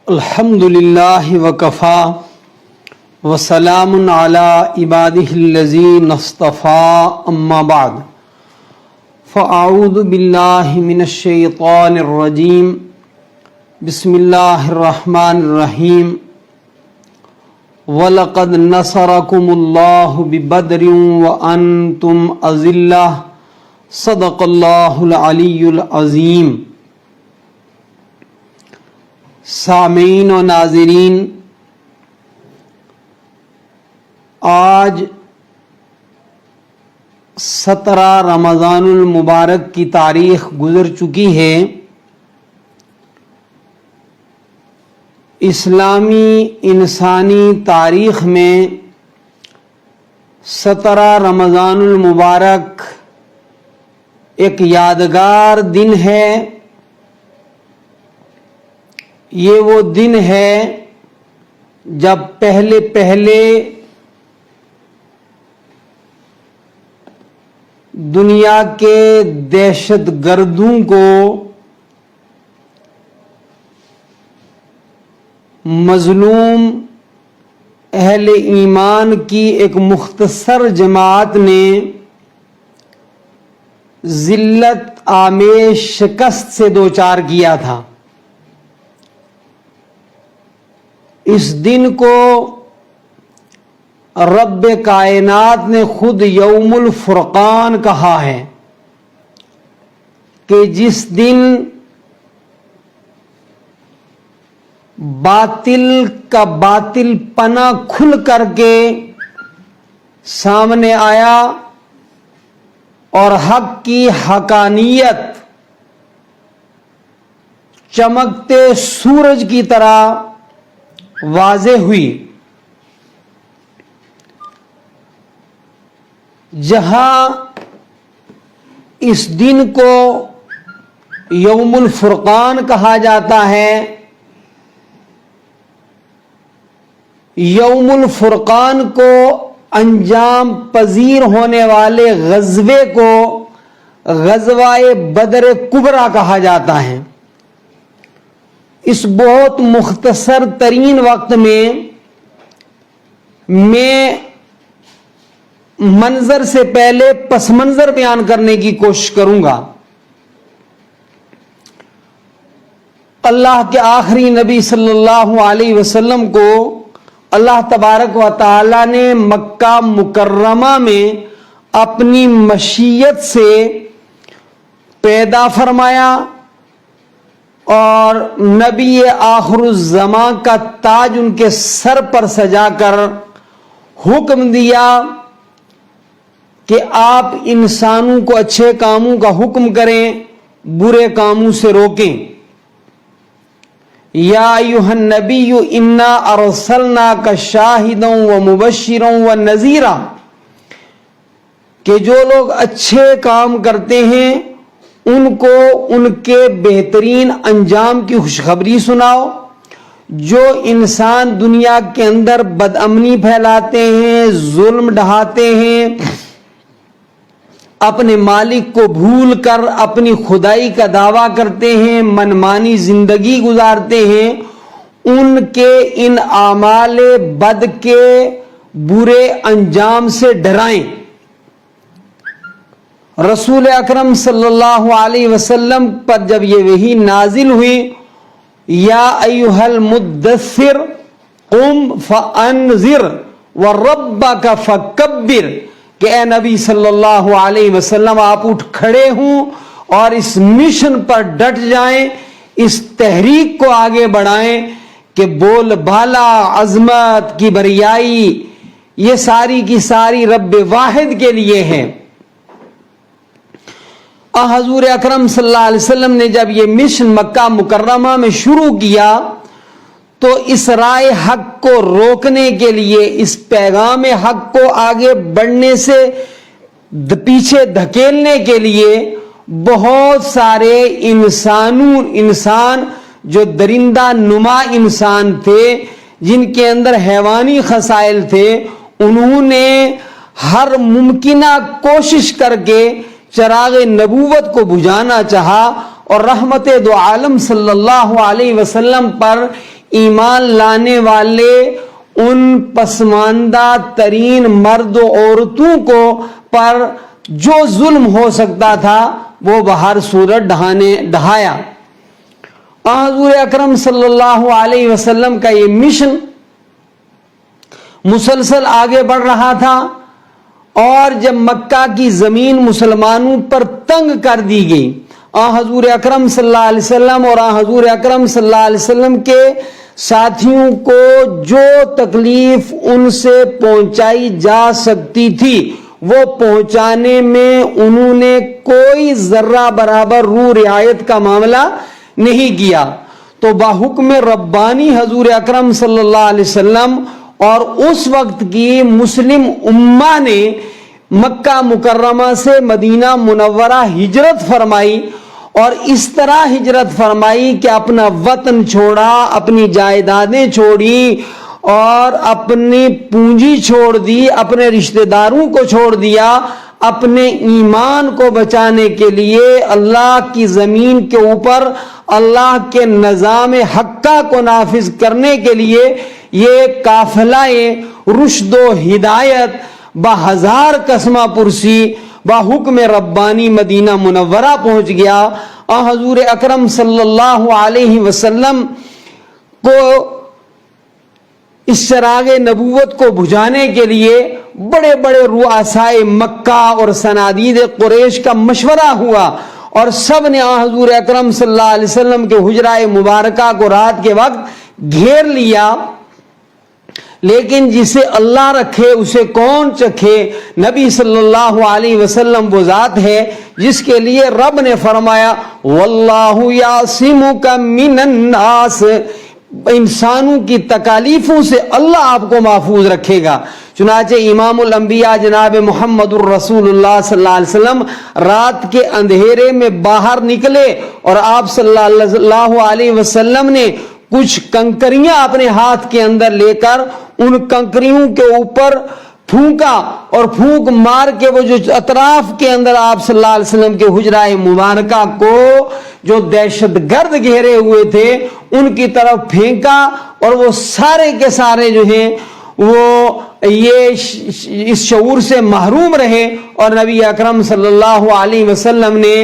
الحمد للہ وکفا وسلام علی عبادہ الذین اصطفیٰ اما بعد فاعوذ باللہ من الشیطان الرجیم بسم اللہ الرحمن الرحیم وَلَقَدْ نَصَرَكُمُ اللَّهُ بِبَدْرٍ وَأَنْتُمْ أَذِلَّةٌ صدق اللہ العلی العظیم۔ سامعین و ناظرین، آج 17 رمضان المبارک کی تاریخ گزر چکی ہے۔ اسلامی انسانی تاریخ میں 17 رمضان المبارک ایک یادگار دن ہے۔ یہ وہ دن ہے جب پہلے دنیا کے دہشت گردوں کو مظلوم اہل ایمان کی ایک مختصر جماعت نے ذلت آمیز شکست سے دوچار کیا تھا۔ اس دن کو رب کائنات نے خود یوم الفرقان کہا ہے کہ جس دن باطل کا باطل پنا کھل کر کے سامنے آیا اور حق کی حقانیت چمکتے سورج کی طرح واضح ہوئی۔ جہاں اس دن کو یوم الفرقان کہا جاتا ہے، یوم الفرقان کو انجام پذیر ہونے والے غزوے کو غزوہ بدر کبریٰ کہا جاتا ہے۔ اس بہت مختصر ترین وقت میں منظر سے پہلے پس منظر بیان کرنے کی کوشش کروں گا۔ اللہ کے آخری نبی صلی اللہ علیہ وسلم کو اللہ تبارک و تعالی نے مکہ مکرمہ میں اپنی مشیت سے پیدا فرمایا اور نبی آخر الزمان کا تاج ان کے سر پر سجا کر حکم دیا کہ آپ انسانوں کو اچھے کاموں کا حکم کریں، برے کاموں سے روکیں۔ یا ایھا النبی انا ارسلناک شاہدا ومبشرا ونذیرا، کہ جو لوگ اچھے کام کرتے ہیں ان کو ان کے بہترین انجام کی خوشخبری سناؤ۔ جو انسان دنیا کے اندر بدامنی پھیلاتے ہیں، ظلم ڈھاتے ہیں، اپنے مالک کو بھول کر اپنی خدائی کا دعویٰ کرتے ہیں، منمانی زندگی گزارتے ہیں، ان کے ان اعمال بد کے برے انجام سے ڈرائیں۔ رسول اکرم صلی اللہ علیہ وسلم پر جب یہ وحی نازل ہوئی، یا ایھا المدثر قم فانذر وربک فکبر، کہ اے نبی صلی اللہ علیہ وسلم آپ اٹھ کھڑے ہوں اور اس مشن پر ڈٹ جائیں، اس تحریک کو آگے بڑھائیں کہ بول بالا، عظمت کی بریائی یہ ساری کی ساری رب واحد کے لیے ہے۔ حضور اکرم صلی اللہ علیہ وسلم نے جب یہ مشن مکہ مکرمہ میں شروع کیا تو اس رائے حق کو روکنے کے لیے، اس پیغام حق کو آگے بڑھنے سے پیچھے دھکیلنے کے لیے بہت سارے انسان جو درندہ نما انسان تھے، جن کے اندر حیوانی خصائل تھے، انہوں نے ہر ممکنہ کوشش کر کے چراغ نبوت کو بجھانا چاہا اور رحمت دو عالم صلی اللہ علیہ وسلم پر ایمان لانے والے ان پسماندہ ترین مرد و عورتوں کو پر جو ظلم ہو سکتا تھا وہ بہر صورت ڈھایا۔ حضور اکرم صلی اللہ علیہ وسلم کا یہ مشن مسلسل آگے بڑھ رہا تھا، اور جب مکہ کی زمین مسلمانوں پر تنگ کر دی گئی، حضور اکرم صلی اللہ علیہ وسلم اور حضور اکرم صلی اللہ علیہ وسلم کے ساتھیوں کو جو تکلیف ان سے پہنچائی جا سکتی تھی وہ پہنچانے میں انہوں نے کوئی ذرہ برابر رو رعایت کا معاملہ نہیں کیا، تو بحکم ربانی حضور اکرم صلی اللہ علیہ وسلم اور اس وقت کی مسلم امہ نے مکہ مکرمہ سے مدینہ منورہ ہجرت فرمائی، اور اس طرح ہجرت فرمائی کہ اپنا وطن چھوڑا، اپنی جائیدادیں چھوڑی اور اپنی پونجی چھوڑ دی، اپنے رشتہ داروں کو چھوڑ دیا، اپنے ایمان کو بچانے کے لیے اللہ کی زمین کے اوپر اللہ کے نظام حقہ کو نافذ کرنے کے لیے یہ قافلہ رشد و ہدایت بہزار قسمہ پرسی بحکم ربانی مدینہ منورہ پہنچ گیا۔ حضور اکرم صلی اللہ علیہ وسلم کو اس چراغ نبوت کو بجھانے کے لیے بڑے بڑے رؤسائے مکہ اور صنادید قریش کا مشورہ ہوا، اور سب نے حضور اکرم صلی اللہ علیہ وسلم کے حجرہ مبارکہ کو رات کے وقت گھیر لیا، لیکن جسے اللہ رکھے اسے کون چکھے۔ نبی صلی اللہ علیہ وسلم وہ ذات ہے جس کے لیے رب نے فرمایا واللہ یعصمک من الناس، انسانوں کی تکالیفوں سے اللہ آپ کو محفوظ رکھے گا۔ چنانچہ امام الانبیاء جناب محمد الرسول اللہ صلی اللہ علیہ وسلم رات کے اندھیرے میں باہر نکلے، اور آپ صلی اللہ علیہ وسلم نے کچھ کنکریاں اپنے ہاتھ کے اندر لے کر ان کنکریوں کے اوپر پھونکا، اور پھونک مار کے وہ جو اطراف کے اندر آپ صلی اللہ علیہ وسلم کے حجرہ مبارکہ کو جو دہشت گرد گھیرے ہوئے تھے ان کی طرف پھینکا، اور وہ سارے کے سارے جو ہیں وہ یہ اس شعور سے محروم رہے، اور نبی اکرم صلی اللہ علیہ وسلم نے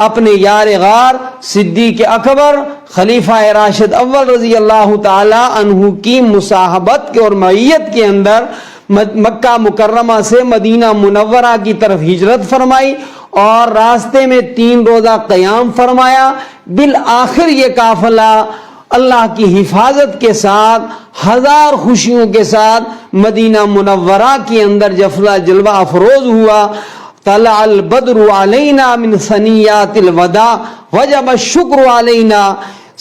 اپنے یار غار صدیق اکبر خلیفہ راشد اول رضی اللہ تعالی عنہ کی مصاحبت کے اور معیت کے اندر مکہ مکرمہ سے مدینہ منورہ کی طرف ہجرت فرمائی، اور راستے میں 3 روزہ قیام فرمایا۔ بالآخر یہ قافلہ اللہ کی حفاظت کے ساتھ 1000 خوشیوں کے ساتھ مدینہ منورہ کے اندر جلوہ افروز ہوا۔ طلع البدر علینا من ثنیات الوداع وجب الشکر علینا۔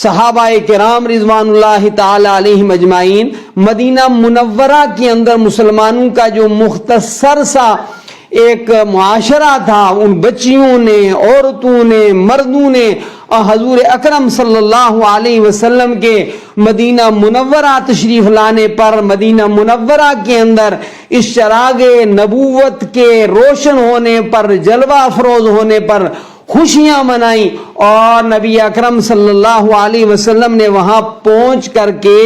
صحابہ کرام رضوان اللہ تعالی علیہم اجمعین مدینہ منورہ کے اندر مسلمانوں کا جو مختصر سا ایک معاشرہ تھا، ان بچیوں نے، عورتوں نے، مردوں نے حضور اکرم صلی اللہ علیہ وسلم کے مدینہ منورہ تشریف لانے پر مدینہ منورہ کے اندر اس چراغ نبوت کے روشن ہونے پر، جلوہ افروز ہونے پر خوشیاں منائیں، اور نبی اکرم صلی اللہ علیہ وسلم نے وہاں پہنچ کر کے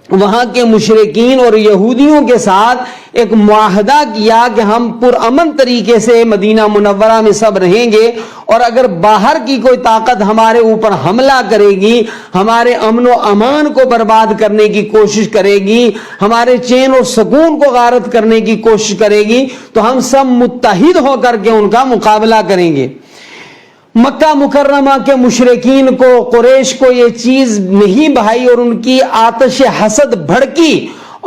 وہاں کے مشرکین اور یہودیوں کے ساتھ ایک معاہدہ کیا کہ ہم پرامن طریقے سے مدینہ منورہ میں سب رہیں گے، اور اگر باہر کی کوئی طاقت ہمارے اوپر حملہ کرے گی، ہمارے امن و امان کو برباد کرنے کی کوشش کرے گی، ہمارے چین اور سکون کو غارت کرنے کی کوشش کرے گی، تو ہم سب متحد ہو کر کے ان کا مقابلہ کریں گے۔ مکہ مکرمہ کے مشرکین کو، قریش کو یہ چیز نہیں بھائی، اور ان کی آتش حسد بھڑکی،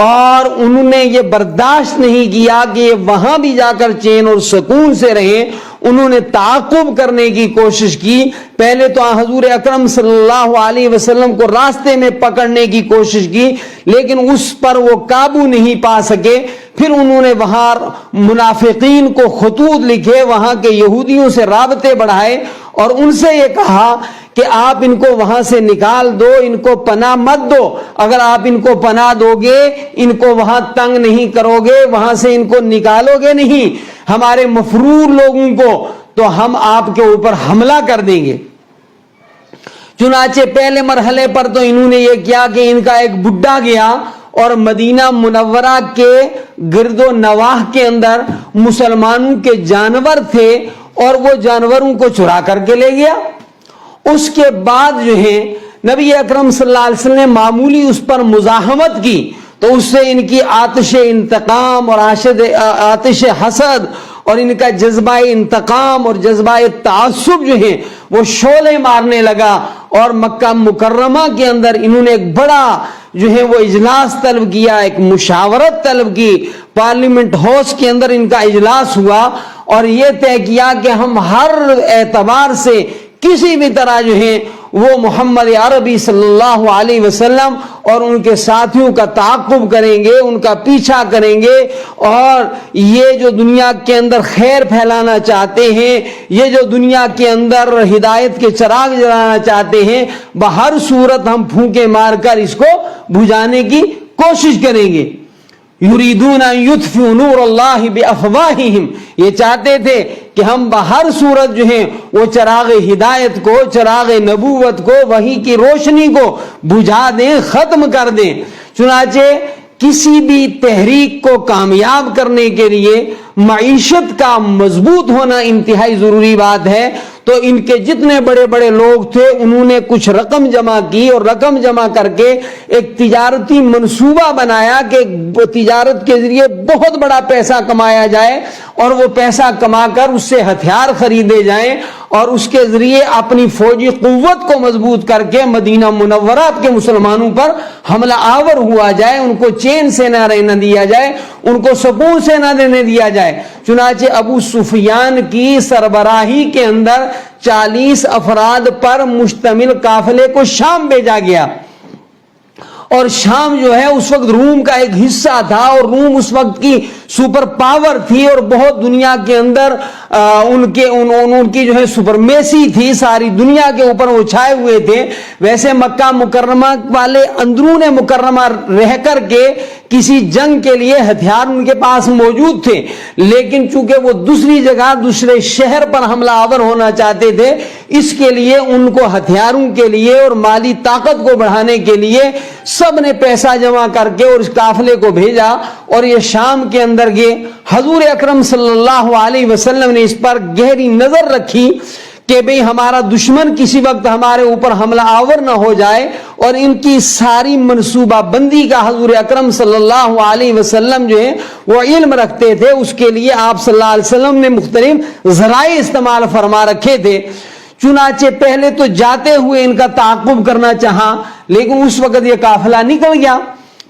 اور انہوں نے یہ برداشت نہیں کیا کہ وہاں بھی جا کر چین اور سکون سے رہیں۔ انہوں نے تعاقب کرنے کی کوشش کی۔ پہلے تو حضور اکرم صلی اللہ علیہ وسلم کو راستے میں پکڑنے کی کوشش کی، لیکن اس پر وہ قابو نہیں پا سکے۔ پھر انہوں نے وہاں منافقین کو خطوط لکھے، وہاں کے یہودیوں سے رابطے بڑھائے، اور ان سے یہ کہا کہ آپ ان کو وہاں سے نکال دو، ان کو پناہ مت دو۔ اگر آپ ان کو پناہ دو گے، ان کو وہاں تنگ نہیں کرو گے، وہاں سے ان کو نکالو گے نہیں ہمارے مفرور لوگوں کو، تو ہم آپ کے اوپر حملہ کر دیں گے۔ چنانچہ پہلے مرحلے پر تو انہوں نے یہ کیا کہ ان کا ایک بڈھا گیا اور مدینہ منورہ کے گرد و نواح کے اندر مسلمانوں کے جانور تھے اور وہ جانوروں کو چرا کر کے لے گیا. اس کے بعد جو ہے نبی اکرم صلی اللہ علیہ وسلم نے معمولی اس پر مزاحمت کی تو اس سے ان کی آتش انتقام اور آتش حسد اور ان کا جذبہ انتقام اور جذبہ تعصب جو ہے وہ شعلے مارنے لگا. اور مکہ مکرمہ کے اندر انہوں نے ایک بڑا جو ہے وہ اجلاس طلب کیا, ایک مشاورت طلب کی. پارلیمنٹ ہاؤس کے اندر ان کا اجلاس ہوا اور یہ طے کیا کہ ہم ہر اعتبار سے کسی بھی طرح جو ہے وہ محمد عربی صلی اللہ علیہ وسلم اور ان کے ساتھیوں کا تعاقب کریں گے, ان کا پیچھا کریں گے, اور یہ جو دنیا کے اندر خیر پھیلانا چاہتے ہیں, یہ جو دنیا کے اندر ہدایت کے چراغ جلانا چاہتے ہیں, بہر صورت ہم پھونکے مار کر اس کو بجھانے کی کوشش کریں گے. یریدون ان یطفئوا نور اللہ بافواہہم, یہ چاہتے تھے کہ ہم بہر صورت جو ہے وہ چراغ ہدایت کو, چراغ نبوت کو, وحی کی روشنی کو بجھا دیں, ختم کر دیں. چنانچہ کسی بھی تحریک کو کامیاب کرنے کے لیے معیشت کا مضبوط ہونا انتہائی ضروری بات ہے. تو ان کے جتنے بڑے بڑے لوگ تھے انہوں نے کچھ رقم جمع کی اور رقم جمع کر کے ایک تجارتی منصوبہ بنایا کہ تجارت کے ذریعے بہت بڑا پیسہ کمایا جائے اور وہ پیسہ کما کر اس سے ہتھیار خریدے جائیں اور اس کے ذریعے اپنی فوجی قوت کو مضبوط کر کے مدینہ منورہ کے مسلمانوں پر حملہ آور ہوا جائے, ان کو چین سے نہ رہنے دیا جائے, ان کو سکون سے نہ دینے دیا جائے. چنانچہ ابو سفیان کی سربراہی کے اندر 40 افراد پر مشتمل قافلے کو شام بھیجا گیا. اور شام جو ہے اس وقت روم کا ایک حصہ تھا اور روم اس وقت کی سپر پاور تھی اور بہت دنیا کے اندر ان کی جو ہے سپرمیسی تھی, ساری دنیا کے اوپر وہ چھائے ہوئے تھے. ویسے مکہ مکرمہ والے اندرون مکرمہ رہ کر کے کسی جنگ کے لیے ہتھیار ان کے پاس موجود تھے, لیکن چونکہ وہ دوسری جگہ دوسرے شہر پر حملہ آور ہونا چاہتے تھے, اس کے لیے ان کو ہتھیاروں کے لیے اور مالی طاقت کو بڑھانے کے لیے سب نے پیسہ جمع کر کے اور اس قافلے کو بھیجا اور یہ شام کے اندر گئے. حضور اکرم صلی اللہ علیہ وسلم نے اس پر گہری نظر رکھی کہ بھئی ہمارا دشمن کسی وقت ہمارے اوپر حملہ آور نہ ہو جائے, اور ان کی ساری منصوبہ بندی کا حضور اکرم صلی اللہ علیہ وسلم جو ہے وہ علم رکھتے تھے. اس کے لیے آپ صلی اللہ علیہ وسلم نے مختلف ذرائع استعمال فرما رکھے تھے. چنانچہ پہلے تو جاتے ہوئے ان کا تعاقب کرنا چاہا, لیکن اس وقت یہ قافلہ نکل گیا.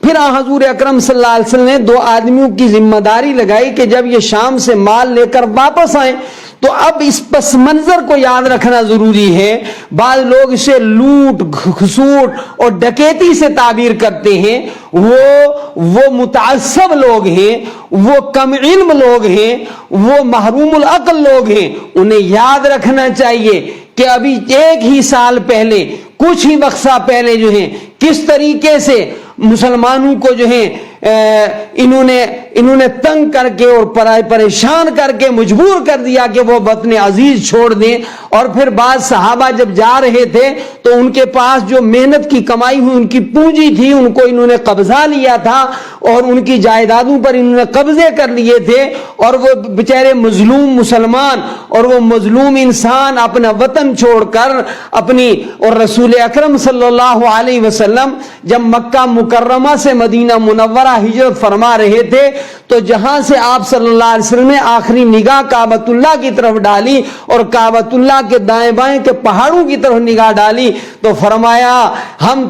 پھر حضور اکرم صلی اللہ علیہ وسلم نے 2 آدمیوں کی ذمہ داری لگائی کہ جب یہ شام سے مال لے کر واپس آئیں تو اب اس پس منظر کو یاد رکھنا ضروری ہے. بعض لوگ اسے لوٹ کھسوٹ اور ڈکیتی سے تعبیر کرتے ہیں. وہ متعصب لوگ ہیں, وہ کم علم لوگ ہیں, وہ محروم العقل لوگ ہیں. انہیں یاد رکھنا چاہیے کہ ابھی 1 ہی سال پہلے, کچھ ہی وقفہ پہلے جو ہے کس طریقے سے مسلمانوں کو جو ہے انہوں نے تنگ کر کے اور پریشان کر کے مجبور کر دیا کہ وہ وطن عزیز چھوڑ دیں. اور پھر بعض صحابہ جب جا رہے تھے تو ان کے پاس جو محنت کی کمائی ہوئی ان کی پونجی تھی ان کو انہوں نے قبضہ لیا تھا اور ان کی جائیدادوں پر انہوں نے قبضے کر لیے تھے, اور وہ بیچارے مظلوم مسلمان اور وہ مظلوم انسان اپنا وطن چھوڑ کر اور رسول اکرم صلی اللہ علیہ وسلم جب مکہ مکرمہ سے مدینہ منورہ ہجرت فرما رہے تھے تو جہاں سے آپ صلی اللہ علیہ وسلم نے آخری نگاہ کعبۃ اللہ کی طرف ڈالی اور کعبۃ اللہ کے دائیں بائیں کے پہاڑوں کی طرف نگاہ ڈالی تو فرمایا ہم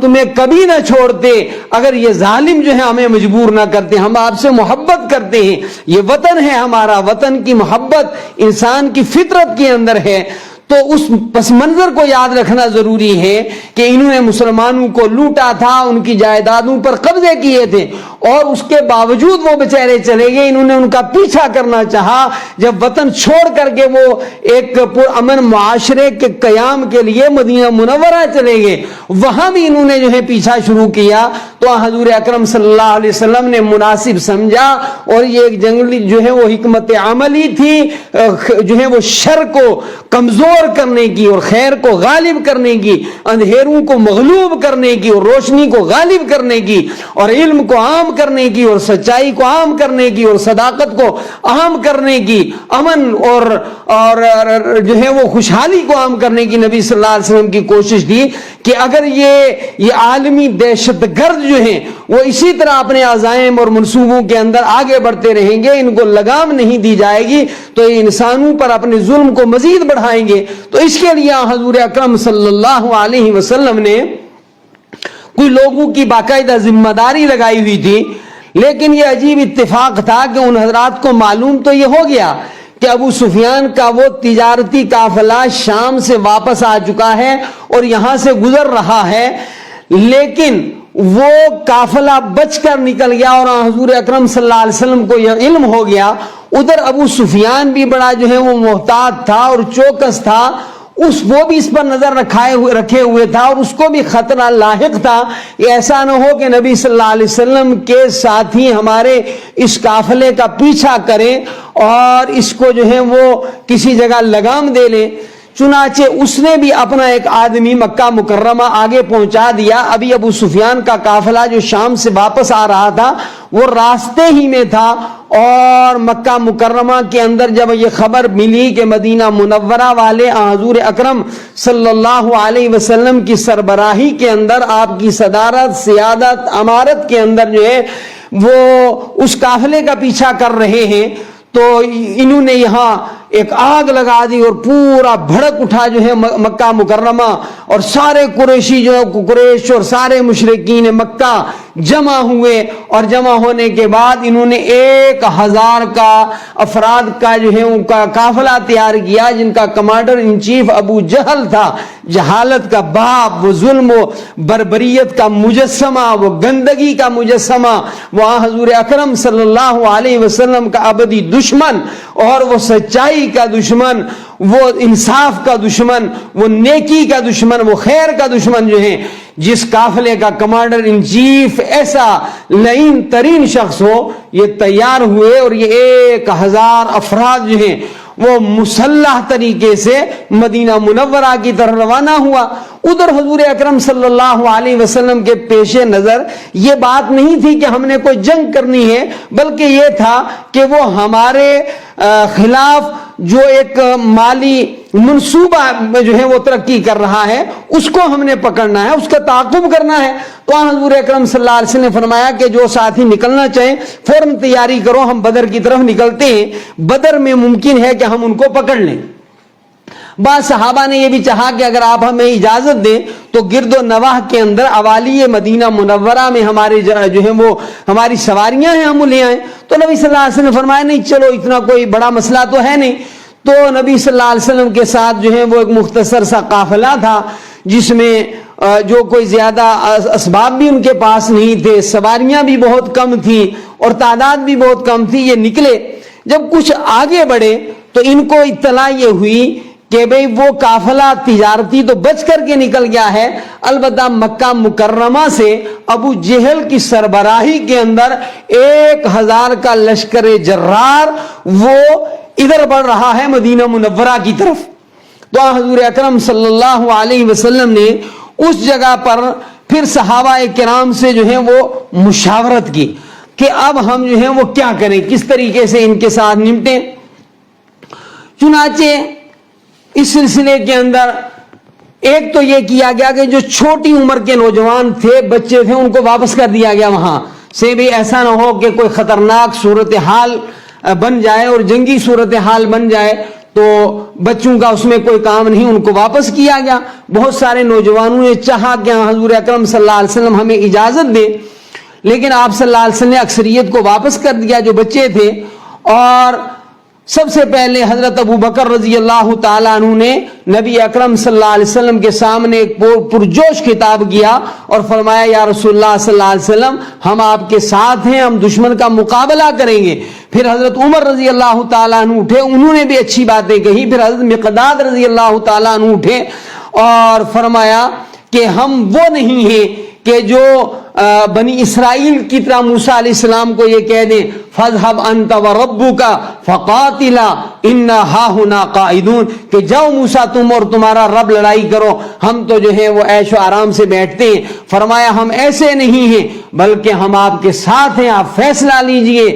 تمہیں کبھی نہ چھوڑتے اگر یہ ظالم جو ہے ہمیں مجبور نہ کرتے. ہم آپ سے محبت کرتے ہیں, یہ وطن ہے ہمارا, وطن کی محبت انسان کی فطرت کے اندر ہے. تو اس پس منظر کو یاد رکھنا ضروری ہے کہ انہوں نے مسلمانوں کو لوٹا تھا, ان کی جائیدادوں پر قبضے کیے تھے, اور اس کے باوجود وہ بیچارے چلے گئے. انہوں نے ان کا پیچھا کرنا چاہا. جب وطن چھوڑ کر کے وہ ایک پرامن معاشرے کے قیام کے لیے مدینہ منورہ چلے گئے, وہاں بھی انہوں نے جو ہے پیچھا شروع کیا. تو حضور اکرم صلی اللہ علیہ وسلم نے مناسب سمجھا، اور یہ ایک جنگلی جو ہے وہ حکمت عملی تھی، جو ہے وہ شر کو کمزور کرنے کی اور خیر کو غالب کرنے کی، اندھیروں کو مغلوب کرنے کی اور روشنی کو غالب کرنے کی، اور علم کو عام کرنے کی اور سچائی کو عام کرنے کی اور صداقت کو عام کرنے کی، امن اور جو ہے وہ خوشحالی کو عام کرنے کی نبی صلی اللہ علیہ وسلم کی کوشش تھی کہ اگر یہ عالمی دہشت گرد جو ہیں وہ اسی طرح اپنے عزائم اور منصوبوں کے اندر آگے بڑھتے رہیں گے، ان کو لگام نہیں دی جائے گی تو یہ انسانوں پر اپنے ظلم کو مزید بڑھائیں گے۔ تو اس کے لیے حضور اکرم صلی اللہ علیہ وسلم نے کوئی لوگوں کی باقاعدہ ذمہ داری لگائی ہوئی تھی، لیکن یہ عجیب اتفاق تھا کہ ان حضرات کو معلوم تو یہ ہو گیا کہ ابو سفیان کا وہ تجارتی قافلہ شام سے واپس آ چکا ہے اور یہاں سے گزر رہا ہے، لیکن وہ قافلہ بچ کر نکل گیا اور حضور اکرم صلی اللہ علیہ وسلم کو یہ علم ہو گیا۔ ادھر ابو سفیان بھی بڑا جو ہے وہ محتاط تھا اور چوکس تھا، وہ بھی اس پر نظر رکھے ہوئے تھا اور اس کو بھی خطرہ لاحق تھا، ایسا نہ ہو کہ نبی صلی اللہ علیہ وسلم کے ساتھی ہمارے اس قافلے کا پیچھا کریں اور اس کو جو ہے وہ کسی جگہ لگام دے لیں۔ چنانچہ اس نے بھی اپنا ایک آدمی مکہ مکرمہ آگے پہنچا دیا۔ ابھی ابو سفیان کا قافلہ جو شام سے واپس آ رہا تھا وہ راستے ہی میں تھا، اور مکہ مکرمہ کے اندر جب یہ خبر ملی کہ مدینہ منورہ والے حضور اکرم صلی اللہ علیہ وسلم کی سربراہی کے اندر، آپ کی صدارت، سیادت، امارت کے اندر جو ہے وہ اس قافلے کا پیچھا کر رہے ہیں، تو انہوں نے یہاں ایک آگ لگا دی اور پورا بھڑک اٹھا جو ہے مکہ مکرمہ، اور سارے قریشی جو قریش اور سارے مشرکین مکہ جمع ہوئے، اور جمع ہونے کے بعد انہوں نے 1000 کا افراد کا جو ہے ان کا قافلہ تیار کیا، جن کا کمانڈر ان چیف ابو جہل تھا، جہالت کا باپ، وہ ظلم و بربریت کا مجسمہ، وہ گندگی کا مجسمہ، وہ حضور اکرم صلی اللہ علیہ وسلم کا ابدی دشمن، اور وہ سچائی کا دشمن، وہ انصاف کا دشمن، وہ نیکی کا دشمن، وہ خیر کا دشمن جو ہے، جس قافلے کا کمانڈر ان چیف ایسا لعین ترین شخص ہو، یہ تیار ہوئے اور یہ 1000 افراد جو ہیں وہ مسلح طریقے سے مدینہ منورہ کی طرف روانہ ہوا۔ ادھر حضور اکرم صلی اللہ علیہ وسلم کے پیش نظر یہ بات نہیں تھی کہ ہم نے کوئی جنگ کرنی ہے، بلکہ یہ تھا کہ وہ ہمارے خلاف جو ایک مالی منصوبہ جو ہے وہ ترقی کر رہا ہے اس کو ہم نے پکڑنا ہے، اس کا تعاقب کرنا ہے۔ تو حضور اکرم صلی اللہ علیہ وسلم نے فرمایا کہ جو ساتھی نکلنا چاہیں فوراً تیاری کرو، ہم بدر کی طرف نکلتے ہیں، بدر میں ممکن ہے کہ ہم ان کو پکڑ لیں۔ بعض صحابہ نے یہ بھی چاہا کہ اگر آپ ہمیں اجازت دیں تو گرد و نواح کے اندر اوالی مدینہ منورہ میں ہمارے جو ہے وہ ہماری سواریاں ہیں، ہم لے آئیں۔ تو نبی صلی اللہ علیہ وسلم نے فرمایا نہیں چلو، اتنا کوئی بڑا مسئلہ تو ہے نہیں۔ تو نبی صلی اللہ علیہ وسلم کے ساتھ جو ہے وہ ایک مختصر سا قافلہ تھا، جس میں جو کوئی زیادہ اسباب بھی ان کے پاس نہیں تھے، سواریاں بھی بہت کم تھیں اور تعداد بھی بہت کم تھی۔ یہ نکلے، جب کچھ آگے بڑھے تو ان کو اطلاع یہ ہوئی کہ بھئی وہ قافلہ تجارتی تو بچ کر کے نکل گیا ہے، البتہ مکہ مکرمہ سے ابو جہل کی سربراہی کے اندر 1000 کا لشکر جرار وہ ادھر بڑھ رہا ہے مدینہ منورہ کی طرف۔ تو حضور اکرم صلی اللہ علیہ وسلم نے اس جگہ پر پھر صحابہ کرام سے جو ہے وہ مشاورت کی کہ اب ہم جو ہے وہ کیا کریں، کس طریقے سے ان کے ساتھ نمٹیں۔ چنانچہ اس سلسلے کے اندر ایک تو یہ کیا گیا کہ جو چھوٹی عمر کے نوجوان تھے، بچے تھے، ان کو واپس کر دیا گیا وہاں سے، بھی ایسا نہ ہو کہ کوئی خطرناک صورتحال بن جائے اور جنگی صورتحال بن جائے تو بچوں کا اس میں کوئی کام نہیں، ان کو واپس کیا گیا۔ بہت سارے نوجوانوں نے چاہا کہ حضور اکرم صلی اللہ علیہ وسلم ہمیں اجازت دے، لیکن آپ صلی اللہ علیہ وسلم نے اکثریت کو واپس کر دیا جو بچے تھے۔ اور سب سے پہلے حضرت ابو بکر رضی اللہ تعالیٰ عنہ نے نبی اکرم صلی اللہ علیہ وسلم کے سامنے ایک پرجوش خطاب کیا اور فرمایا یا رسول اللہ صلی اللہ علیہ وسلم ہم آپ کے ساتھ ہیں، ہم دشمن کا مقابلہ کریں گے۔ پھر حضرت عمر رضی اللہ تعالیٰ عنہ اٹھے، انہوں نے بھی اچھی باتیں کہی۔ پھر حضرت مقداد رضی اللہ تعالیٰ عنہ اٹھے اور فرمایا کہ ہم وہ نہیں ہیں کہ جو بنی اسرائیل کی طرح موسیٰ علیہ السلام کو یہ کہہ دیں فَاذْهَبْ أَنْتَ وَرَبُّكَ فَقَاتِلَا إِنَّا هَاهُنَا قَاعِدُونَ کہ جاؤ موسیٰ تم اور تمہارا رب لڑائی کرو، ہم تو جو ہے وہ عیش و آرام سے بیٹھتے ہیں۔ فرمایا ہم ایسے نہیں ہیں بلکہ ہم آپ کے ساتھ ہیں، آپ فیصلہ لیجئے۔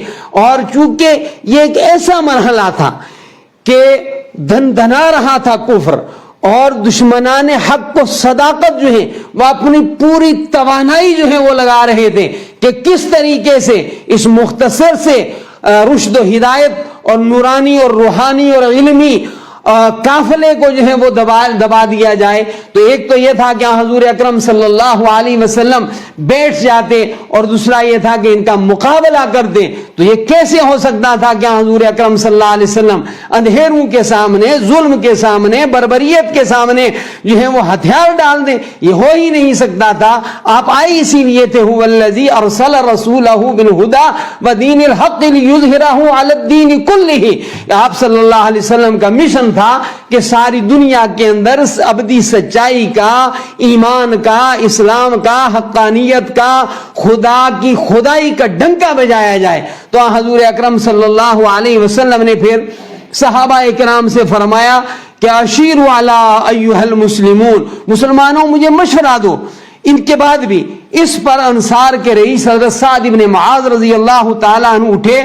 اور چونکہ یہ ایک ایسا مرحلہ تھا کہ دھنا رہا تھا کفر، اور دشمنان حق کو صداقت جو ہے وہ اپنی پوری توانائی جو ہے وہ لگا رہے تھے کہ کس طریقے سے اس مختصر سے رشد و ہدایت اور نورانی اور روحانی اور علمی قافلے کو جو ہے وہ دبا دیا جائے۔ تو ایک تو یہ تھا کہ حضور اکرم صلی اللہ علیہ وسلم بیٹھ جاتے، اور دوسرا یہ تھا کہ ان کا مقابلہ کرتے۔ تو یہ کیسے ہو سکتا تھا کہ حضور اکرم صلی اللہ علیہ وسلم اندھیروں کے سامنے، ظلم کے سامنے، بربریت کے سامنے جو ہے وہ ہتھیار ڈال دیں؟ یہ ہو ہی نہیں سکتا تھا۔ آپ آئے اسی لیے تھے، هو الذی ارسل رسولہ بالہدی ودین الحق لیظہرہ علی الدین کلہ۔ آپ صلی اللہ علیہ وسلم کا مشن تھا کہ ساری دنیا کے اندر ابدی سچائی کا، ایمان کا، اسلام کا، حقانیت کا، خدا کی خدائی کا ڈنکا بجایا جائے۔ تو حضور اکرم صلی اللہ علیہ وسلم نے پھر صحابہ اکرام سے فرمایا کہ اشیروا علی ایھا المسلمون، مسلمانوں مجھے مشورہ دو۔ ان کے بعد بھی اس پر انصار کے رئیس حضرت سعد بن معاذ رضی اللہ تعالیٰ عنہ اٹھے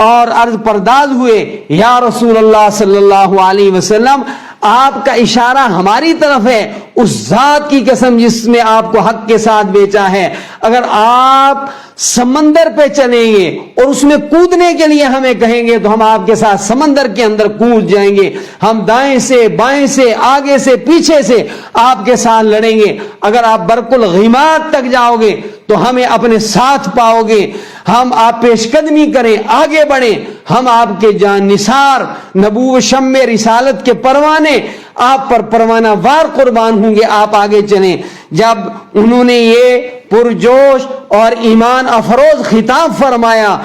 اور عرض پرداز ہوئے، یا رسول اللہ صلی اللہ علیہ وسلم، آپ کا اشارہ ہماری طرف ہے، اس ذات کی قسم جس نے آپ کو حق کے ساتھ بیچا ہے، اگر آپ سمندر پہ چلیں گے اور اس میں کودنے کے لیے ہمیں کہیں گے تو ہم آپ کے ساتھ سمندر کے اندر کود جائیں گے، ہم دائیں سے بائیں سے آگے سے پیچھے سے آپ کے ساتھ لڑیں گے، اگر آپ برق الغیمات تک جاؤ گے تو ہمیں اپنے ساتھ پاؤ گے، ہم آپ پیش قدمی کریں، آگے بڑھیں، ہم آپ کے جان نثار نبوت شمع رسالت کے پروانے آپ پر پروانہ وار قربان ہوں گے، آپ آگے چلیں۔ جب انہوں نے یہ پرجوش اور ایمان افروز خطاب فرمایا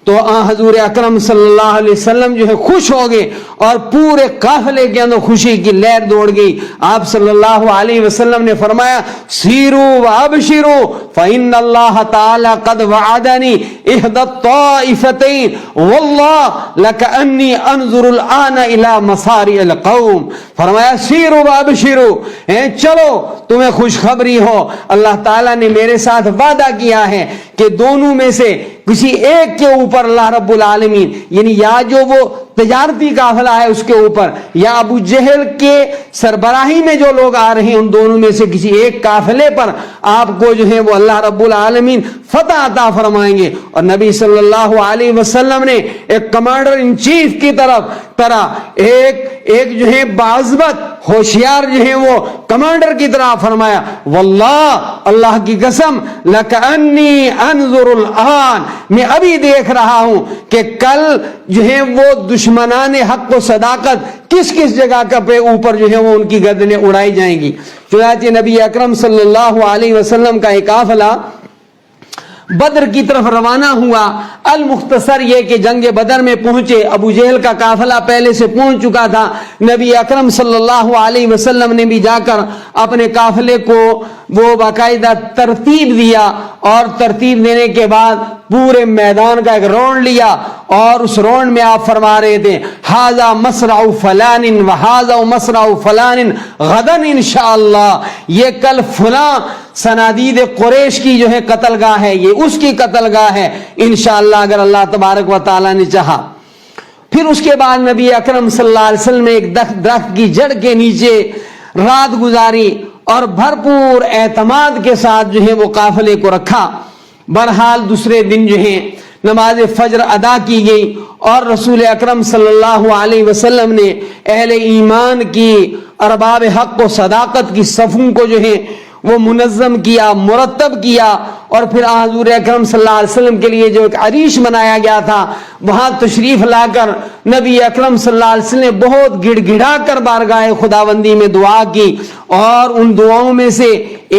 تو حضور اکرم صلی اللہ علیہ وسلم جو ہے خوش ہو گئے، اور پورے قافلے کے اندر خوشی کی لہر دوڑ گئی۔ آپ صلی اللہ علیہ وسلم نے فرمایا سیروا وابشروا فإن اللہ تعالی قد وعدنی احدى الطائفتین واللہ لکأنی انظر الآن الى مصارع القوم۔ فرمایا سیروا وابشروا، چلو تمہیں خوشخبری ہو، اللہ تعالیٰ نے میرے ساتھ وعدہ کیا ہے کہ دونوں میں سے کسی ایک کے اوپر اللہ رب العالمین، یعنی یا جو وہ تجارتی قافلہ ہے اس کے اوپر، یا ابو جہل کے سربراہی میں جو لوگ آ رہے ہیں، ان دونوں میں سے کسی ایک قافلے پر آپ کو جو ہے وہ اللہ رب العالمین فتح عطا فرمائیں گے۔ اور نبی صلی اللہ علیہ وسلم نے ایک کمانڈر ان چیف کی طرح ایک جو ہے باعزت ہوشیار جو ہے وہ کمانڈر کی طرح فرمایا واللہ، اللہ کی قسم، لکأنی انظر الآن، میں ابھی دیکھ رہا ہوں کہ کل جو ہے وہ دشمنان حق و صداقت کس کس جگہ کا پہ اوپر جو ہے وہ ان کی گردنیں اڑائی جائیں گی۔ چنانچہ نبی اکرم صلی اللہ علیہ وسلم کا ایک قافلہ بدر کی طرف روانہ ہوا۔ المختصر یہ کہ جنگ بدر میں پہنچے، ابو جہل کا قافلہ پہلے سے پہنچ چکا تھا، نبی اکرم صلی اللہ علیہ وسلم نے بھی جا کر اپنے قافلے کو وہ باقاعدہ ترتیب دیا، اور ترتیب دینے کے بعد پورے میدان کا ایک رونڈ لیا، اور اس رونڈ میں آپ فرما رہے تھے ھذا مصرع فلان وھذا مصرع فلان غدا انشاءاللہ، یہ کل فلاں صنادید قریش کی جو ہے قتل گاہ ہے، یہ اس کی قتل گاہ ہے انشاءاللہ اگر اللہ تبارک و تعالی نے چاہا۔ پھر اس کے بعد نبی اکرم صلی اللہ علیہ وسلم نے ایک درخت کی جڑ کے نیچے رات گزاری، اور بھرپور اعتماد کے ساتھ جو ہے وہ قافلے کو رکھا۔ بہرحال دوسرے دن جو ہے نماز فجر ادا کی گئی، اور رسول اکرم صلی اللہ علیہ وسلم نے اہل ایمان کی، ارباب حق و صداقت کی صفوں کو جو ہے وہ منظم کیا، مرتب کیا، اور پھر حضور اکرم صلی اللہ علیہ وسلم کے لیے جو ایک عریش بنایا گیا تھا وہاں تشریف لا کر نبی اکرم صلی اللہ علیہ وسلم نے بہت گڑ گڑا کر بارگاہ خداوندی میں دعا کی، اور ان دعاؤں میں سے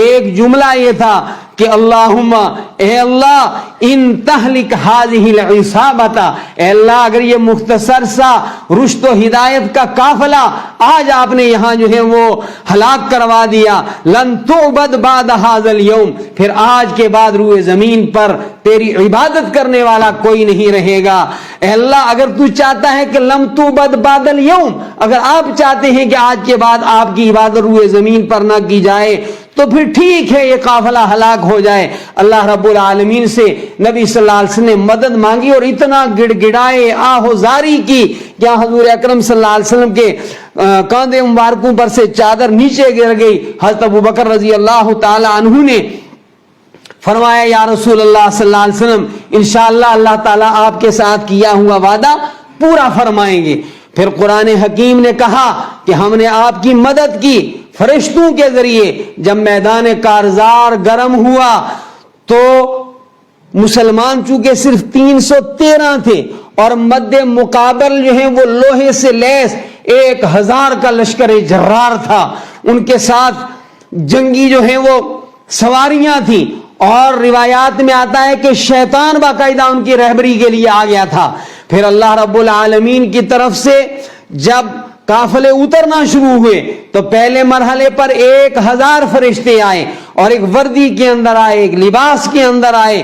ایک جملہ یہ تھا کہ اللہم، اے اللہ، ان تہلک ہذہ العصابۃ، اے اللہ اگر یہ مختصر سا رشد و ہدایت کا قافلہ آج آپ نے یہاں جو ہے وہ ہلاک کروا دیا، لن تعبد بعد ھذا اليوم، پھر آج کے بعد روئے زمین پر تیری عبادت کرنے والا کوئی نہیں رہے گا۔ اے اللہ اگر تو چاہتا ہے کہ لم تعبد بعد اليوم، اگر آپ چاہتے ہیں کہ آج کے بعد آپ کی عبادت روئے زمین پر نہ کی جائے تو پھر ٹھیک ہے یہ قافلہ ہلاک ہو جائے۔ اللہ رب العالمین سے نبی صلی اللہ علیہ وسلم نے مدد مانگی اور اتنا گڑ گڑائے آہوزاری کی کہ حضور اکرم صلی اللہ علیہ وسلم کے کاندھے مبارکوں پر سے چادر نیچے گر گئی۔ حضرت ابوبکر رضی اللہ تعالی عنہ نے فرمایا یا رسول اللہ صلی اللہ علیہ وسلم انشاءاللہ اللہ تعالیٰ آپ کے ساتھ کیا ہوا وعدہ پورا فرمائیں گے۔ پھر قرآن حکیم نے کہا کہ ہم نے آپ کی مدد کی فرشتوں کے ذریعے۔ جب میدان کارزار گرم ہوا تو مسلمان چونکہ صرف 313 تھے اور مد مقابل جو ہیں وہ لوہے سے لیس 1000 کا لشکر جرار تھا، ان کے ساتھ جنگی جو ہیں وہ سواریاں تھیں، اور روایات میں آتا ہے کہ شیطان باقاعدہ ان کی رہبری کے لیے آ گیا تھا۔ پھر اللہ رب العالمین کی طرف سے جب قافلے اترنا شروع ہوئے تو پہلے مرحلے پر 1000 فرشتے آئے اور ایک وردی کے اندر آئے، ایک لباس کے اندر آئے،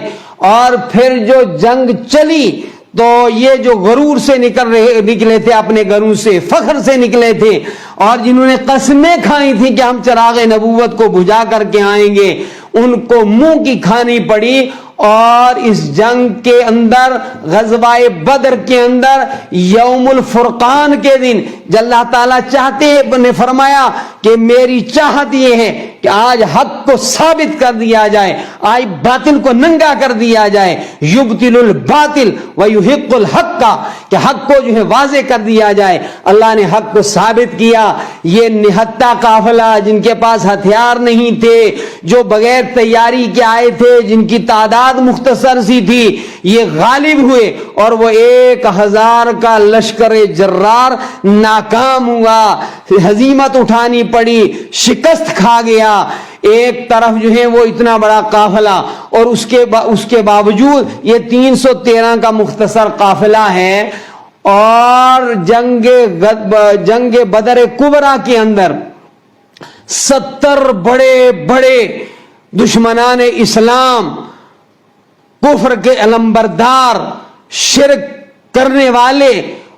اور پھر جو جنگ چلی تو یہ جو غرور سے نکلے تھے، اپنے گھروں سے فخر سے نکلے تھے، اور جنہوں نے قسمیں کھائی تھیں کہ ہم چراغ نبوت کو بجھا کر کے آئیں گے، ان کو منہ کی کھانی پڑی۔ اور اس جنگ کے اندر غزوہ بدر کے اندر یوم الفرقان کے دن جب اللہ تعالیٰ چاہتے نے فرمایا کہ میری چاہت یہ ہے کہ آج حق کو ثابت کر دیا جائے، آج باطل کو ننگا کر دیا جائے، یبطل الباطل ویحق الحق، کا کہ حق کو جو ہے واضح کر دیا جائے۔ اللہ نے حق کو ثابت کیا۔ یہ نہتہ قافلہ جن کے پاس ہتھیار نہیں تھے، جو بغیر تیاری کے آئے تھے، جن کی تعداد مختصر سی تھی، یہ غالب ہوئے اور وہ 1000 کا لشکر جرار ناکام ہوا، ہزیمت اٹھانی پڑی، شکست کھا گیا۔ ایک طرف جو ہے وہ اتنا بڑا قافلہ اور اس کے باوجود یہ 313 کا مختصر قافلہ ہے، اور جنگ بدر کبریٰ کے اندر 70 بڑے بڑے دشمنان اسلام، کفر کے علمبردار، شرک کرنے والے،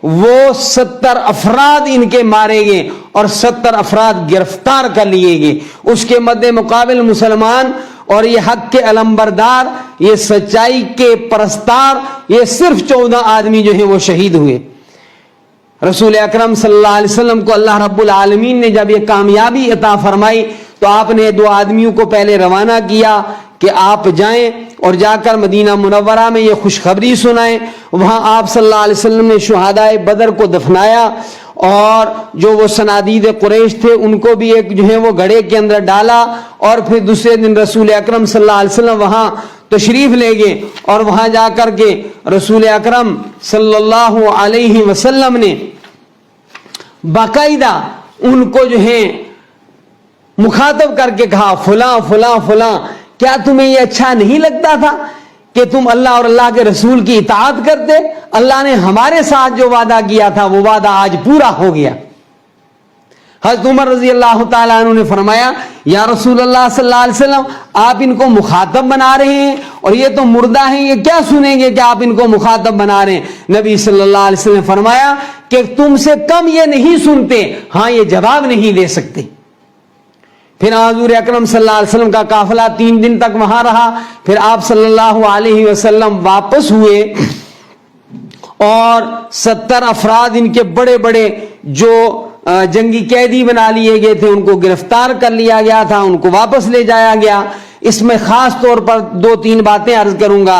وہ 70 افراد ان کے مارے گئے اور 70 افراد گرفتار کر لیے گئے۔ اس کے مد مقابل مسلمان اور یہ حق کے علمبردار، یہ سچائی کے پرستار، یہ صرف 14 آدمی جو ہیں وہ شہید ہوئے۔ رسول اکرم صلی اللہ علیہ وسلم کو اللہ رب العالمین نے جب یہ کامیابی عطا فرمائی تو آپ نے 2 آدمیوں کو پہلے روانہ کیا کہ آپ جائیں اور جا کر مدینہ منورہ میں یہ خوشخبری سنائیں۔ وہاں آپ صلی اللہ علیہ وسلم نے شہدائے بدر کو دفنایا، اور جو وہ صنادید قریش تھے ان کو بھی ایک جو ہے وہ گڑھے کے اندر ڈالا، اور پھر دوسرے دن رسول اکرم صلی اللہ علیہ وسلم وہاں تشریف لے گئے، اور وہاں جا کر کے رسول اکرم صلی اللہ علیہ وسلم نے باقاعدہ ان کو جو ہے مخاطب کر کے کہا فلاں فلاں فلاں، کیا تمہیں یہ اچھا نہیں لگتا تھا کہ تم اللہ اور اللہ کے رسول کی اطاعت کرتے؟ اللہ نے ہمارے ساتھ جو وعدہ کیا تھا وہ وعدہ آج پورا ہو گیا۔ حضرت عمر رضی اللہ تعالیٰ عنہ نے فرمایا یا رسول اللہ صلی اللہ علیہ وسلم، آپ ان کو مخاطب بنا رہے ہیں اور یہ تو مردہ ہیں، یہ کیا سنیں گے کہ آپ ان کو مخاطب بنا رہے ہیں؟ نبی صلی اللہ علیہ وسلم نے فرمایا کہ تم سے کم یہ نہیں سنتے، ہاں یہ جواب نہیں دے سکتے۔ پھر حضور اکرم صلی اللہ علیہ وسلم کا قافلہ 3 دن تک وہاں رہا، پھر آپ صلی اللہ علیہ وسلم واپس ہوئے اور 70 افراد ان کے بڑے بڑے جو جنگی قیدی بنا لیے گئے تھے ان کو گرفتار کر لیا گیا تھا، ان کو واپس لے جایا گیا۔ اس میں خاص طور پر 2-3 باتیں عرض کروں گا۔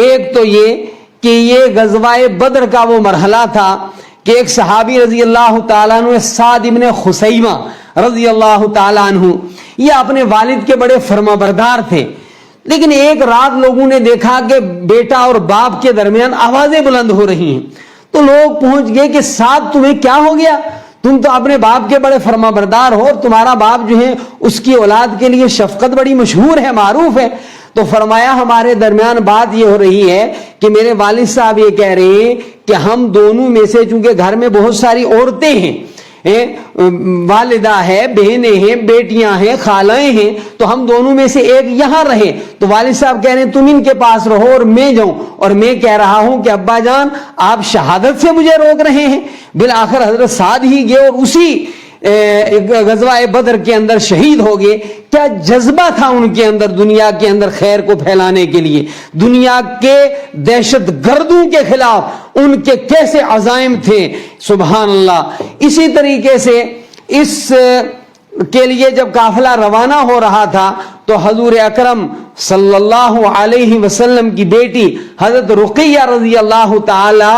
ایک تو یہ کہ یہ غزوہ بدر کا وہ مرحلہ تھا کہ ایک صحابی رضی اللہ تعالیٰ عنہ سعد ابن خثیمہ رضی اللہ تعالیٰ عنہ، یہ اپنے والد کے بڑے فرما بردار تھے، لیکن ایک رات لوگوں نے دیکھا کہ بیٹا اور باپ کے درمیان آوازیں بلند ہو رہی ہیں، تو لوگ پہنچ گئے کہ سعد تمہیں کیا ہو گیا؟ تم تو اپنے باپ کے بڑے فرما بردار ہو، تمہارا باپ جو ہے اس کی اولاد کے لیے شفقت بڑی مشہور ہے، معروف ہے۔ تو فرمایا ہمارے درمیان بات یہ ہو رہی ہے کہ میرے والد صاحب یہ کہہ رہے ہیں کہ ہم دونوں میں سے، چونکہ گھر میں بہت ساری عورتیں ہیں، والدہ ہے، بہنیں ہیں، بیٹیاں ہیں، خالائیں ہیں، تو ہم دونوں میں سے ایک یہاں رہے۔ تو والد صاحب کہہ رہے ہیں تم ان کے پاس رہو اور میں جاؤں، اور میں کہہ رہا ہوں کہ ابا جان آپ شہادت سے مجھے روک رہے ہیں۔ بالآخر حضرت سعد ہی گئے اور اسی غزوہ بدر کے اندر شہید ہو گئے۔ کیا جذبہ تھا ان کے اندر دنیا کے اندر خیر کو پھیلانے کے لیے، دنیا کے دہشت گردوں کے خلاف ان کے کیسے عزائم تھے، سبحان اللہ۔ اسی طریقے سے اس کے لیے جب قافلہ روانہ ہو رہا تھا تو حضور اکرم صلی اللہ علیہ وسلم کی بیٹی حضرت رقیہ رضی اللہ تعالی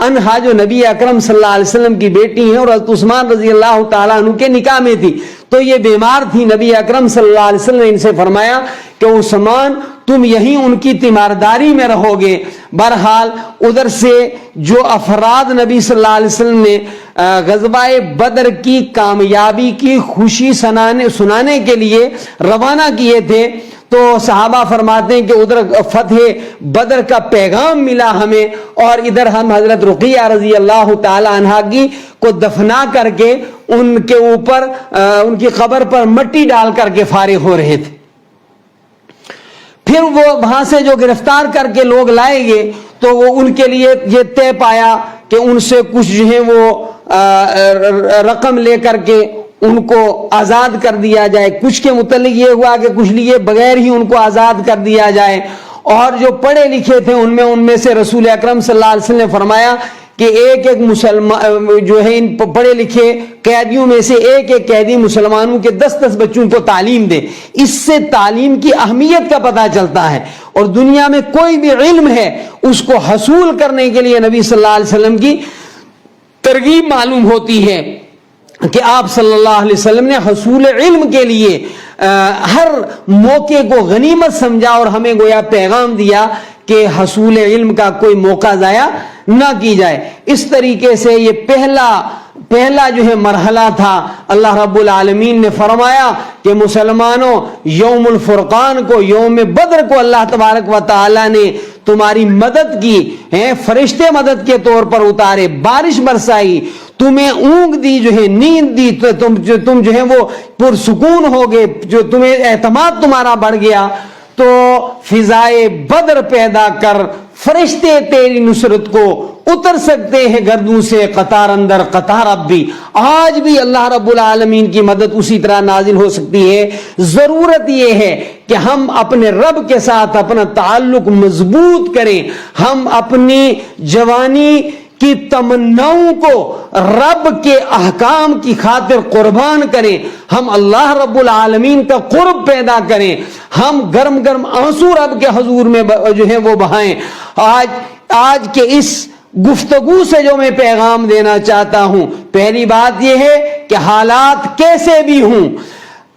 عنہا، جو نبی اکرم صلی اللہ علیہ وسلم کی بیٹی ہیں اور حضرت عثمان رضی اللہ تعالی عنہ کے نکاح میں تھی، تو یہ بیمار تھی۔ نبی اکرم صلی اللہ علیہ وسلم نے ان سے فرمایا کہ عثمان تم یہیں ان کی تیمارداری میں رہو گے۔ بہرحال ادھر سے جو افراد نبی صلی اللہ علیہ وسلم نے غزوہ بدر کی کامیابی کی خوشی سنانے کے لیے روانہ کیے تھے، تو صحابہ فرماتے ہیں کہ ادھر فتح بدر کا پیغام ملا ہمیں، اور ادھر ہم حضرت رقیہ رضی اللہ تعالی عنہا کی کو دفنا کر کے ان کے اوپر ان کی قبر پر مٹی ڈال کر کے فارغ ہو رہے تھے۔ پھر وہ وہاں سے جو گرفتار کر کے لوگ لائے گئے تو وہ ان کے لیے یہ طے پایا کہ ان سے کچھ جو ہے وہ رقم لے کر کے ان کو آزاد کر دیا جائے۔ کچھ کے متعلق یہ ہوا کہ کچھ لیے بغیر ہی ان کو آزاد کر دیا جائے، اور جو پڑھے لکھے تھے ان میں سے رسول اکرم صلی اللہ علیہ وسلم نے فرمایا کہ ایک مسلمان جو ہے ان پڑھے لکھے قیدیوں میں سے ایک قیدی مسلمانوں کے 10 بچوں کو تعلیم دے۔ اس سے تعلیم کی اہمیت کا پتہ چلتا ہے، اور دنیا میں کوئی بھی علم ہے اس کو حصول کرنے کے لیے نبی صلی اللہ علیہ وسلم کی ترغیب معلوم ہوتی ہے کہ آپ صلی اللہ علیہ وسلم نے حصول علم کے لیے ہر موقع کو غنیمت سمجھا اور ہمیں گویا پیغام دیا کہ حصول علم کا کوئی موقع ضائع نہ کی جائے۔ اس طریقے سے یہ پہلا جو ہے مرحلہ تھا۔ اللہ رب العالمین نے فرمایا کہ مسلمانوں یوم الفرقان کو، یوم بدر کو اللہ تبارک و تعالی نے تمہاری مدد کی ہے، فرشتے مدد کے طور پر اتارے، بارش برسائی، تمہیں اونگ دی، جو ہے نیند دی، تو تم جو ہے وہ پرسکون ہو گئے، جو تمہیں اعتماد تمہارا بڑھ گیا، تو فضائے بدر پیدا کر فرشتے تیری نصرت کو اتر سکتے ہیں گردوں سے قطار اندر قطار اب بھی۔ آج بھی اللہ رب العالمین کی مدد اسی طرح نازل ہو سکتی ہے۔ ضرورت یہ ہے کہ ہم اپنے رب کے ساتھ اپنا تعلق مضبوط کریں، ہم اپنی جوانی کی تمناؤں کو رب کے احکام کی خاطر قربان کریں، ہم اللہ رب العالمین کا قرب پیدا کریں، ہم گرم گرم آنسو رب کے حضور میں جو ہے وہ بہائیں۔ آج کے اس گفتگو سے جو میں پیغام دینا چاہتا ہوں، پہلی بات یہ ہے کہ حالات کیسے بھی ہوں،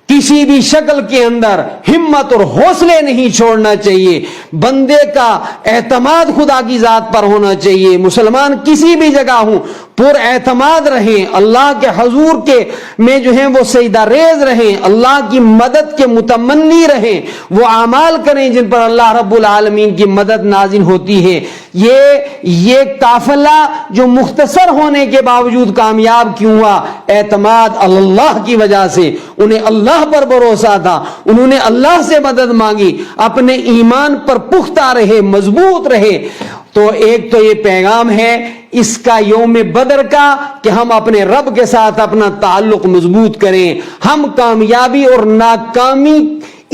کسی بھی شکل کے اندر ہمت اور حوصلے نہیں چھوڑنا چاہیے، بندے کا اعتماد خدا کی ذات پر ہونا چاہیے۔ مسلمان کسی بھی جگہ ہوں پر اعتماد رہیں، اللہ کے حضور کے میں جو ہیں وہ سجدہ ریز رہیں، اللہ کی مدد کے متمنی رہیں، وہ اعمال کریں جن پر اللہ رب العالمین کی مدد نازل ہوتی ہے۔ یہ قافلہ جو مختصر ہونے کے باوجود کامیاب کیوں ہوا؟ اعتماد اللہ کی وجہ سے، انہیں اللہ پر بھروسہ تھا، انہوں نے اللہ سے مدد مانگی، اپنے ایمان پر پختہ رہے، مضبوط رہے۔ تو ایک تو یہ پیغام ہے اس کا یوم بدر کا کہ ہم اپنے رب کے ساتھ اپنا تعلق مضبوط کریں، ہم کامیابی اور ناکامی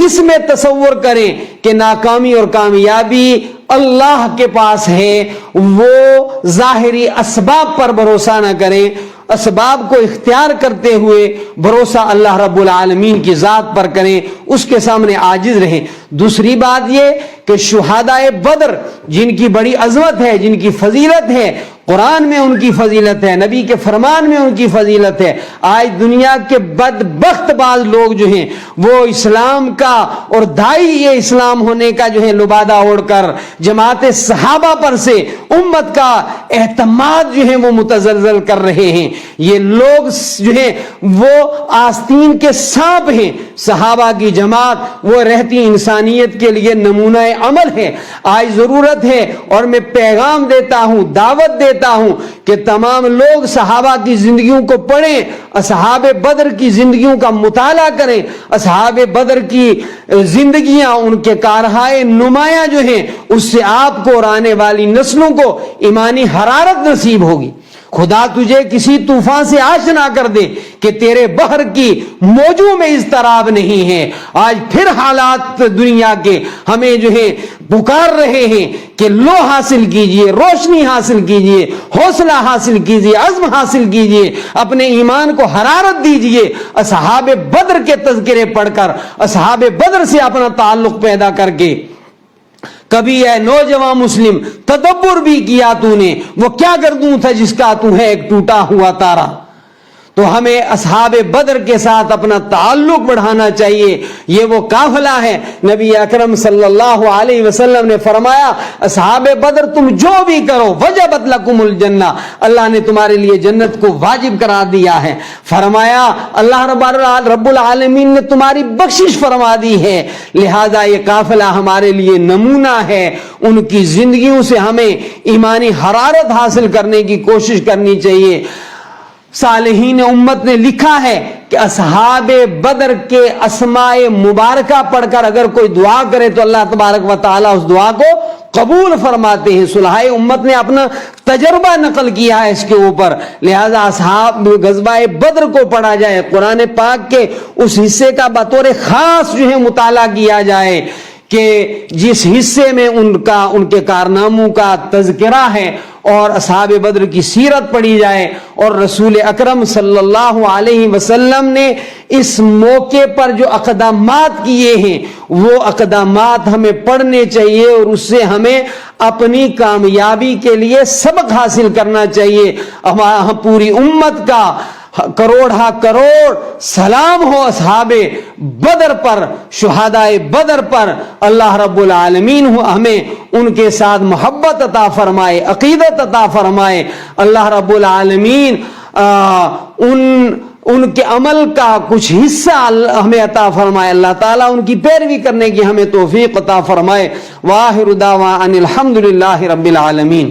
اس میں تصور کریں کہ ناکامی اور کامیابی اللہ کے پاس ہے، وہ ظاہری اسباب پر بھروسہ نہ کریں، اسباب کو اختیار کرتے ہوئے بھروسہ اللہ رب العالمین کی ذات پر کریں، اس کے سامنے عاجز رہیں۔ دوسری بات یہ کہ شہدائے بدر جن کی بڑی عظمت ہے، جن کی فضیلت ہے، قرآن میں ان کی فضیلت ہے، نبی کے فرمان میں ان کی فضیلت ہے، آج دنیا کے بدبخت بعض لوگ جو ہیں وہ اسلام کا اور داعی یہ اسلام ہونے کا جو ہے لبادہ اوڑھ کر جماعت صحابہ پر سے امت کا اعتماد جو ہے وہ متزلزل کر رہے ہیں. یہ لوگ جو ہے وہ آستین کے سانپ ہیں. صحابہ کی جماعت وہ رہتی انسانیت کے لیے نمونہ عمل ہے. آج ضرورت ہے اور میں پیغام دیتا ہوں, دعوت دیتا ہوں کہ تمام لوگ صحابہ کی زندگیوں کو پڑھیں, اصحاب بدر کی زندگیوں کا مطالعہ کریں. اصحاب بدر کی زندگیاں, ان کے کارہائے نمایاں جو ہیں, اس سے آپ کو اور آنے والی نسلوں کو ایمانی حرارت نصیب ہوگی. خدا تجھے کسی طوفان سے آشنا کر دے کہ تیرے بحر کی موجوں میں اضطراب نہیں ہے. آج پھر حالات دنیا کے ہمیں جو ہے پکار رہے ہیں کہ لو حاصل کیجئے, روشنی حاصل کیجئے, حوصلہ حاصل کیجئے, عزم حاصل کیجئے, اپنے ایمان کو حرارت دیجئے. اصحاب بدر کے تذکرے پڑھ کر, اصحاب بدر سے اپنا تعلق پیدا کر کے کبھی اے نوجوان مسلم تدبر بھی کیا تو نے, وہ کیا گردوں تھا جس کا تو ہے ایک ٹوٹا ہوا تارا. تو ہمیں اصحاب بدر کے ساتھ اپنا تعلق بڑھانا چاہیے. یہ وہ قافلہ ہے. نبی اکرم صلی اللہ علیہ وسلم نے فرمایا اصحاب بدر تم جو بھی کرو وجبت لکم الجنہ, اللہ نے تمہارے لیے جنت کو واجب قرار دیا ہے. فرمایا اللہ رب العالمین نے تمہاری بخشش فرما دی ہے, لہذا یہ قافلہ ہمارے لیے نمونہ ہے. ان کی زندگیوں سے ہمیں ایمانی حرارت حاصل کرنے کی کوشش کرنی چاہیے. صالحین امت نے لکھا ہے کہ اصحاب بدر کے اسماء مبارکہ پڑھ کر اگر کوئی دعا کرے تو اللہ تبارک و تعالیٰ اس دعا کو قبول فرماتے ہیں. صلحاء امت نے اپنا تجربہ نقل کیا ہے اس کے اوپر, لہذا اصحاب غزوہ بدر کو پڑھا جائے, قرآن پاک کے اس حصے کا بطور خاص جو ہے مطالعہ کیا جائے کہ جس حصے میں ان کے کارناموں کا تذکرہ ہے, اور اصحاب بدر کی سیرت پڑھی جائے. اور رسول اکرم صلی اللہ علیہ وسلم نے اس موقع پر جو اقدامات کیے ہیں وہ اقدامات ہمیں پڑھنے چاہیے, اور اس سے ہمیں اپنی کامیابی کے لیے سبق حاصل کرنا چاہیے. ہمارا پوری امت کا کروڑ ہا کروڑ سلام ہو اصحاب بدر پر, شہدائے بدر پر. اللہ رب العالمین ہمیں ان کے ساتھ محبت عطا فرمائے, عقیدت عطا فرمائے. اللہ رب العالمین ان کے عمل کا کچھ حصہ ہمیں عطا فرمائے. اللہ تعالیٰ ان کی پیروی کرنے کی ہمیں توفیق عطا فرمائے. واخر دعوانا ان الحمد للہ رب العالمین.